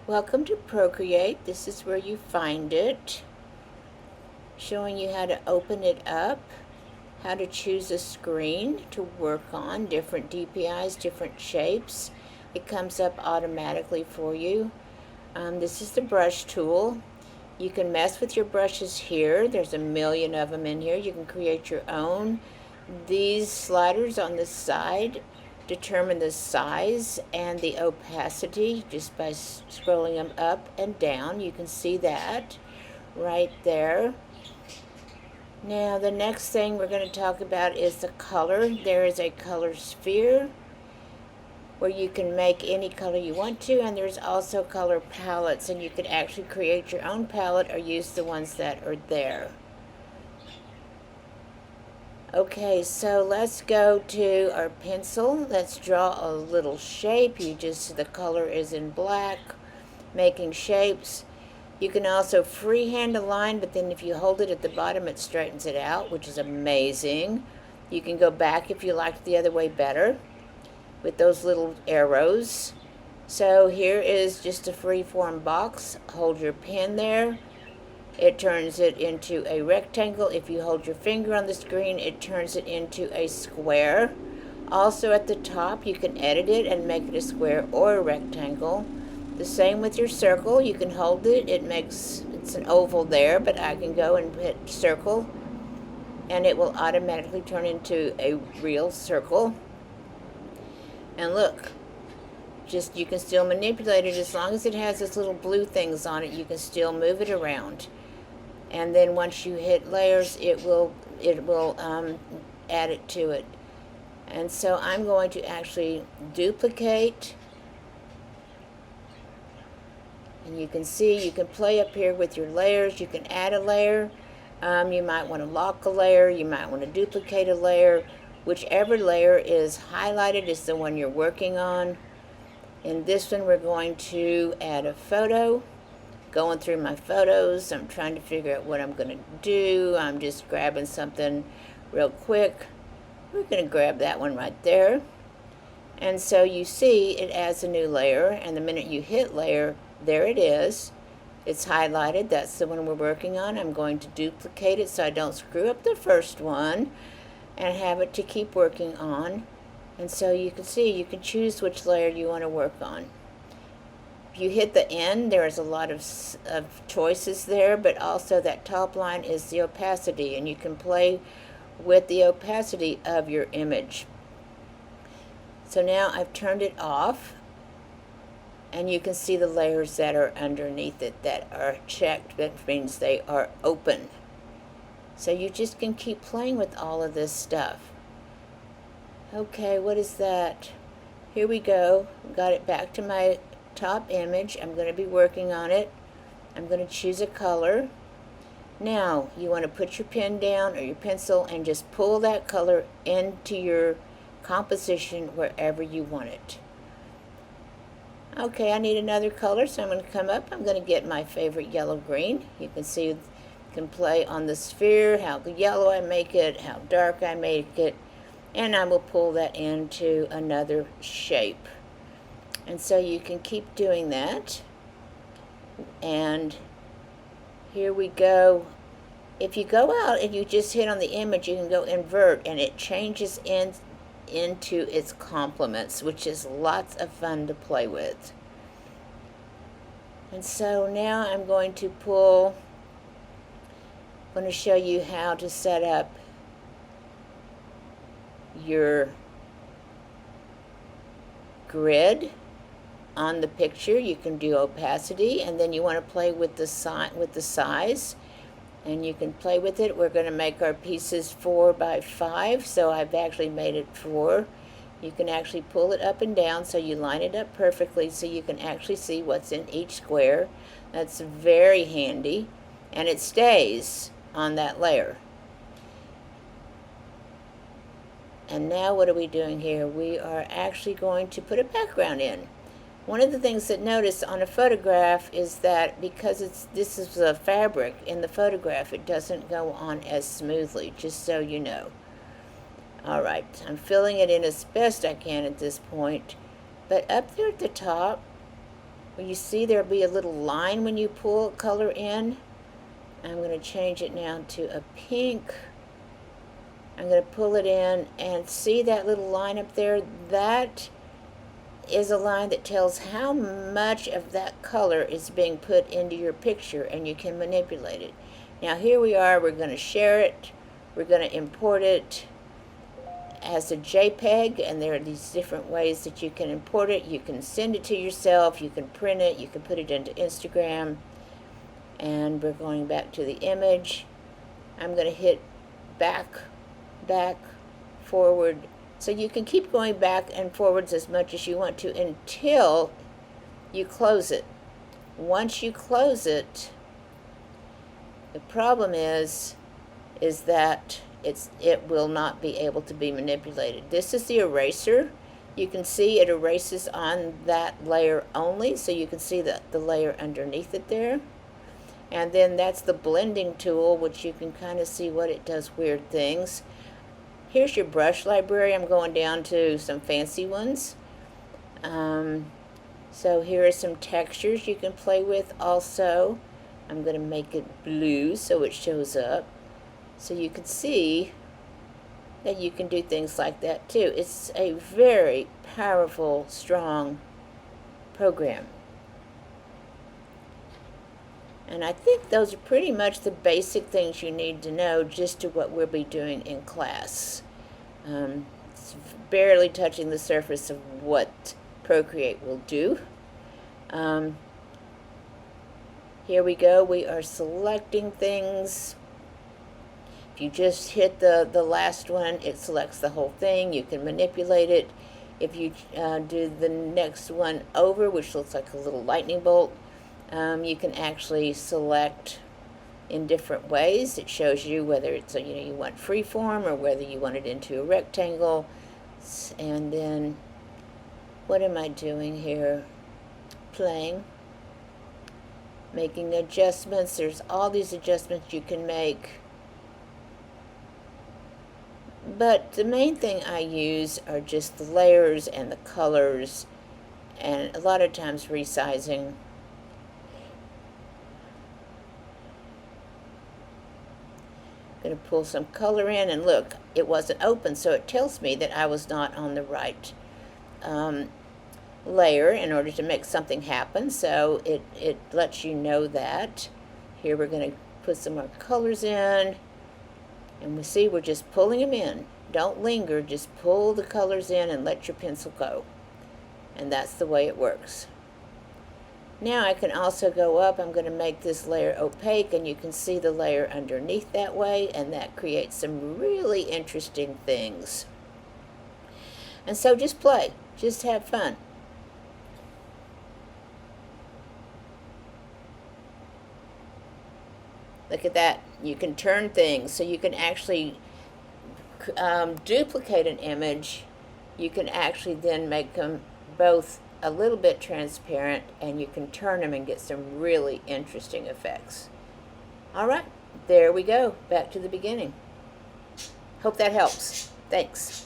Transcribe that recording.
Welcome to Procreate. This is where you find it. Showing you how to open it up, how to choose a screen to work on, different DPIs, different shapes. It comes up automatically for you. This is the brush tool. You can mess with your brushes here. There's a million of them in here. You can create your own. These sliders on the side determine the size and the opacity just by scrolling them up and down. You can see that right there. Now the next thing we're going to talk about is the color. There is a color sphere where you can make any color you want to, and there's also color palettes, and you can actually create your own palette or use the ones that are there. Okay, so let's go to our pencil. Let's draw a little shape. The color is in black, making shapes. You can also freehand a line, but then if you hold it at the bottom, it straightens it out, which is amazing. You can go back if you liked the other way better with those little arrows. So here is just a free-form box. Hold your pen there. It turns it into a rectangle. If you hold your finger on the screen, it turns it into a square. Also at the top, you can edit it and make it a square or a rectangle. The same with your circle. You can hold it. It's an oval there, but I can go and hit circle, and it will automatically turn into a real circle. And look, you can still manipulate it as long as it has this little blue things on it. You can still move it around. And then once you hit layers, it will add it to it. And so I'm going to actually duplicate. And you can see, you can play up here with your layers. You can add a layer. You might want to lock a layer. You might want to duplicate a layer. Whichever layer is highlighted is the one you're working on. In this one, we're going to add a photo. Going through my photos, I'm trying to figure out what I'm going to do. I'm just grabbing something real quick. We're going to grab that one right there. And so you see it adds a new layer, and the minute you hit layer, there it is. It's highlighted. That's the one we're working on. I'm going to duplicate it so I don't screw up the first one and have it to keep working on. And so you can see, you can choose which layer you want to work on. If you hit the end, there's a lot of choices there, but also that top line is the opacity, and you can play with the opacity of your image. So now I've turned it off, and you can see the layers that are underneath it that are checked. That means they are open. So you just can keep playing with all of this stuff. Okay, what is that? Here we go. Got it back to my top image. I'm going to be working on it. I'm going to choose a color. Now you want to put your pen down or your pencil and just pull that color into your composition wherever you want it. Okay, I need another color, so I'm going to come up. I'm going to get my favorite yellow-green. You can see, you can play on the sphere, how yellow I make it, how dark I make it, and I will pull that into another shape. And so you can keep doing that. And here we go. If you go out and you just hit on the image, you can go invert, and it changes into its complements, which is lots of fun to play with. And so now I'm going to show you how to set up your grid on the picture. You can do opacity, and then you want to play with the size, and you can play with it. We're going to make our pieces 4 by 5, so I've actually made it 4. You can actually pull it up and down so you line it up perfectly so you can actually see what's in each square. That's very handy, and it stays on that layer. And now what are we doing here? We are actually going to put a background in. One of the things that notice on a photograph is that because this is a fabric in the photograph, it doesn't go on as smoothly, just so you know. All right, I'm filling it in as best I can at this point. But up there at the top, Well, you see there'll be a little line when you pull color in. I'm going to change it now to a pink. I'm going to pull it in and see that little line up there? That is a line that tells how much of that color is being put into your picture, and you can manipulate it. Now here we are, we're going to share it, we're going to import it as a JPEG, and there are these different ways that you can import it. You can send it to yourself, you can print it, you can put it into Instagram, and we're going back to the image. I'm going to hit back, forward, so you can keep going back and forwards as much as you want to until you close it. Once you close the problem is that it will not be able to be manipulated. This is the eraser. You can see it erases on that layer only, so you can see the layer underneath it there. And then that's the blending tool, which you can kind of see what it does, weird things. Here's your brush library. I'm going down to some fancy ones. So here are some textures you can play with also. I'm going to make it blue so it shows up. So you can see that you can do things like that too. It's a very powerful, strong program. And I think those are pretty much the basic things you need to know just to what we'll be doing in class. It's barely touching the surface of what Procreate will do. Here we go. We are selecting things. If you just hit the last one, it selects the whole thing. You can manipulate it. If you do the next one over, which looks like a little lightning bolt, you can actually select in different ways. It shows you whether it's you want freeform or whether you want it into a rectangle. And then what am I doing here? Playing, making adjustments. There's all these adjustments you can make. But the main thing I use are just the layers and the colors, and a lot of times resizing. Going to pull some color in, and look, it wasn't open, so it tells me that I was not on the right layer in order to make something happen. So it lets you know that. Here we're going to put some more colors in, and we see we're just pulling them in. Don't linger, just pull the colors in and let your pencil go. And that's the way it works. Now I can also go up. I'm going to make this layer opaque, and you can see the layer underneath that way, and that creates some really interesting things. And so just play, just have fun. Look at that. You can turn things, so you can actually duplicate an image. You can actually then make them both a little bit transparent, and you can turn them and get some really interesting effects. All right, there we go. Back to the beginning. Hope that helps. Thanks.